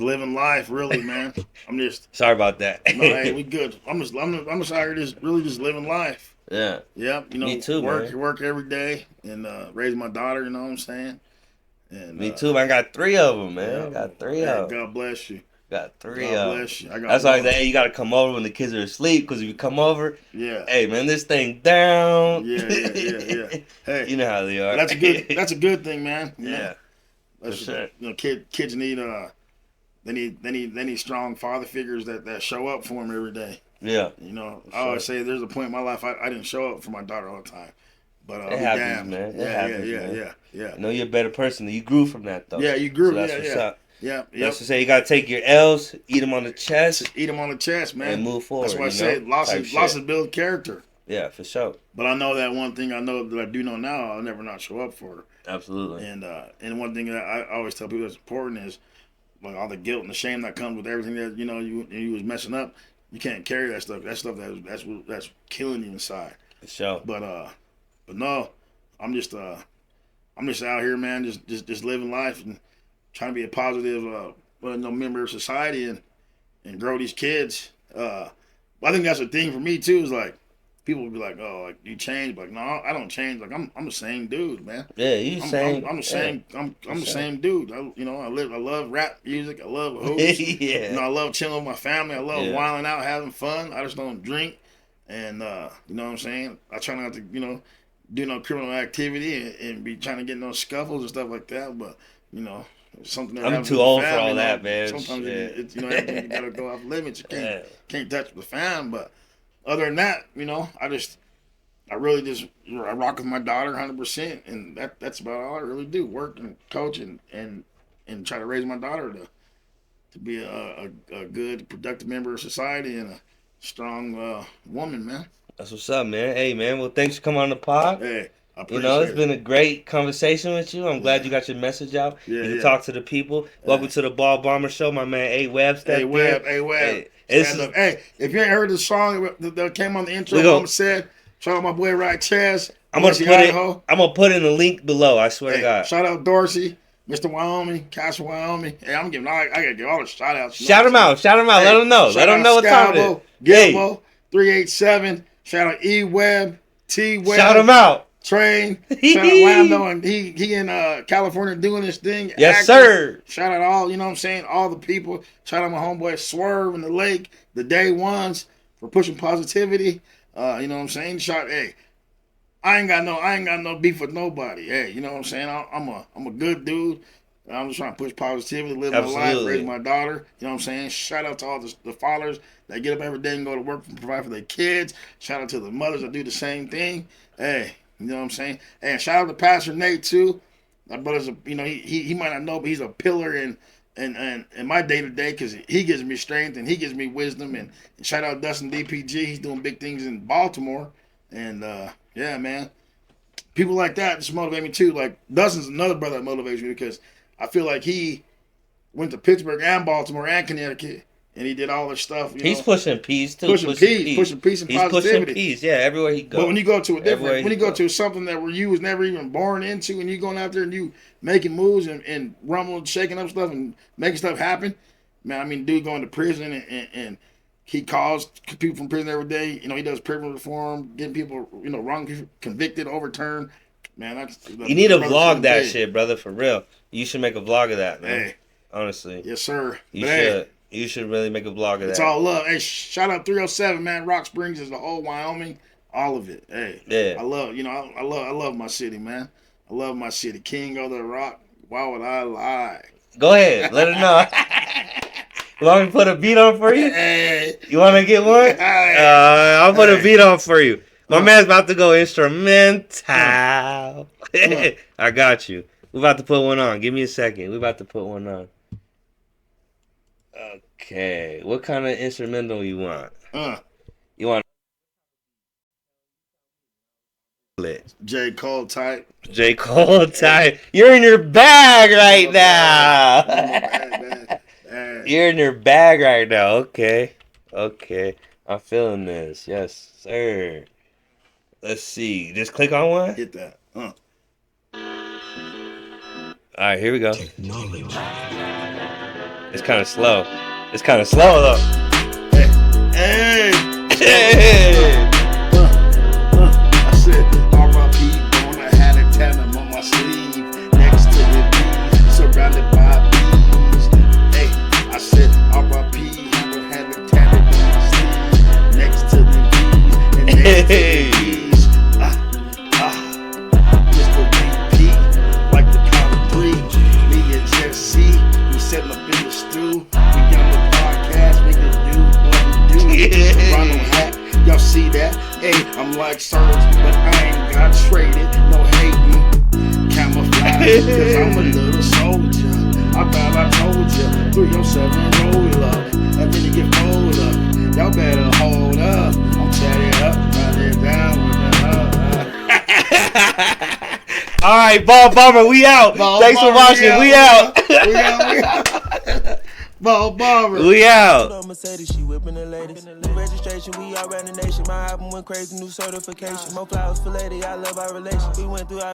S3: living life, really, man. I'm just
S2: sorry about that.
S3: No, hey, we good. I'm just out here just living life.
S2: Yeah.
S3: Yep.
S2: Me too,
S3: work every day and raise my daughter. You know what I'm saying? And
S2: me too, man. I got 3 of them, man.
S3: Yeah,
S2: I got 3 of them.
S3: God bless you.
S2: Got 3
S3: God
S2: of them.
S3: bless you.
S2: That's why hey, you got to come over when the kids are asleep, because if you come over,
S3: yeah.
S2: Hey, man, this thing down.
S3: Yeah. Hey,
S2: you know how they are.
S3: That's a good thing, man.
S2: Yeah.
S3: That's
S2: sure.
S3: Kids need they need strong father figures that show up for them every day.
S2: Yeah.
S3: I always say there's a point in my life I didn't show up for my daughter all the time. But
S2: it happens, man.
S3: Yeah.
S2: I know you're a better person. You grew from that, though.
S3: Yeah, you grew.
S2: So that's what's up.
S3: Yeah.
S2: That's to say, you gotta take your L's, eat them on the chest.
S3: Eat them on the chest, man.
S2: And move forward.
S3: That's why I say losses build character.
S2: Yeah, for sure.
S3: But I know that one thing I do know now, I'll never not show up for her.
S2: Absolutely.
S3: And one thing that I always tell people that's important is like all the guilt and the shame that comes with everything that you was messing up. You can't carry that stuff. That stuff that's killing you inside.
S2: For sure.
S3: But no, I'm just out here, man, just living life and trying to be a positive member of society and grow these kids. I think that's a thing for me too. Is like people will be like, "Oh, like you changed," but like, no, I don't change. Like I'm the same dude, man.
S2: Yeah, I'm
S3: the same. I'm the same dude. I love rap music. I love hoops.
S2: Yeah.
S3: I love chilling with my family. I love wilding out, having fun. I just don't drink, and you know what I'm saying. I try not to do no criminal activity and be trying to get no scuffles and stuff like that. But something that
S2: I'm too old for all that, man.
S3: Sometimes everything you gotta go off limits. You can't touch the fam. But other than that, I rock with my daughter 100%, and that's about all I really do. Work and coach and try to raise my daughter to be a good, productive member of society and a strong woman, man.
S2: That's what's up, man. Hey, man. Well, thanks for coming on the pod.
S3: Hey, I appreciate
S2: it's been a great conversation with you. I'm glad you got your message out. You can talk to the people. Welcome to the Ball Bomber Show. My man, Aaron Webb.
S3: Hey, Webb. Hey, if you ain't heard the song that came on the intro, Mama said, shout out my boy Right Chaz.
S2: I'm gonna put in the link below. I swear to God.
S3: Shout out Dorsey, Mr. Wyoming, Castle Wyoming. Hey, I gotta give all the shout outs.
S2: Shout them out. Hey, let them know. Let them know what time it is.
S3: Gilbo, 387. Shout out E Webb, T Webb.
S2: Shout them out.
S3: Train. Shout out Lando, and he in California doing this thing.
S2: Yes, sir.
S3: Shout out all, all the people. Shout out my homeboy Swerve in the Lake, the day ones for pushing positivity. I ain't got no beef with nobody. Hey, you know what I'm saying? I'm a good dude. I'm just trying to push positivity, live my life, raise my daughter. You know what I'm saying? Shout out to all the fathers that get up every day and go to work and provide for their kids. Shout out to the mothers that do the same thing. Hey, you know what I'm saying? And shout out to Pastor Nate too. My brother's he might not know, but he's a pillar in my day to day because he gives me strength and he gives me wisdom. And shout out Dustin DPG. He's doing big things in Baltimore. And yeah, man, people like that just motivate me too. Like Dustin's another brother that motivates me because I feel like he went to Pittsburgh and Baltimore and Connecticut, and he did all this stuff.
S2: He's pushing peace too.
S3: Pushing peace and
S2: He's
S3: positivity.
S2: Pushing peace, everywhere he goes.
S3: But when you go to go to something that where you was never even born into, and you going out there and you making moves and rumbling, shaking up stuff and making stuff happen, man. I mean, dude going to prison and he calls people from prison every day. He does prison reform, getting people wrong, convicted, overturned. Man,
S2: you need to vlog that shit, brother, for real. You should make a vlog of that, man.
S3: Hey.
S2: Honestly.
S3: Yes, sir.
S2: You should really make a vlog of that.
S3: It's all love. Hey, shout out 307, man. Rock Springs is the whole Wyoming. All of it. Hey. Yeah. I love my city, man. I love my city. King of the Rock. Why would I lie?
S2: Go ahead. Let her know. You want me to put a beat on for you?
S3: Hey.
S2: You want to get one? I'll put a beat on for you. My man's about to go instrumental. I got you. We about to put one on. Give me a second. We about to put one on. Okay. What kind of instrumental you want? You want
S3: J. Cole type.
S2: J. Cole type. You're in your bag right now. You're in your bag right now. Okay. Okay. I'm feeling this. Yes, sir. Let's see. Just click on one.
S3: Hit that.
S2: All right, here we go.
S4: Technology.
S2: It's kind of slow. It's kind of slow though.
S3: Hey.
S2: Hey.
S3: I said R.I.P. on I had a tandem on my sleeve next to the bees, surrounded by bees. Hey, I said R.I.P. I had a tandem on my sleeve next to the bees and next to the bees. Mr. VP, like the count of three. Me and Jesse, we setting up in the stew. We got the podcast, we can do what we do. Ronald hat, y'all see that? Hey, I'm like Serge, but I ain't got traded. No hating, camouflage, cause I'm a little soldier. I thought I told ya, 307 roll up, and then you get rolled up. Y'all better hold up. I'm tearing up, run it down with
S2: All right, Ball Bomber, we out. Thanks for watching. We out.
S3: We out. Ball Bomber.
S2: We out.
S1: Mercedes, she whipping the latest. New registration, we all ran the nation. My album went crazy, new certification. More flowers for lady, I love our relation. We went through our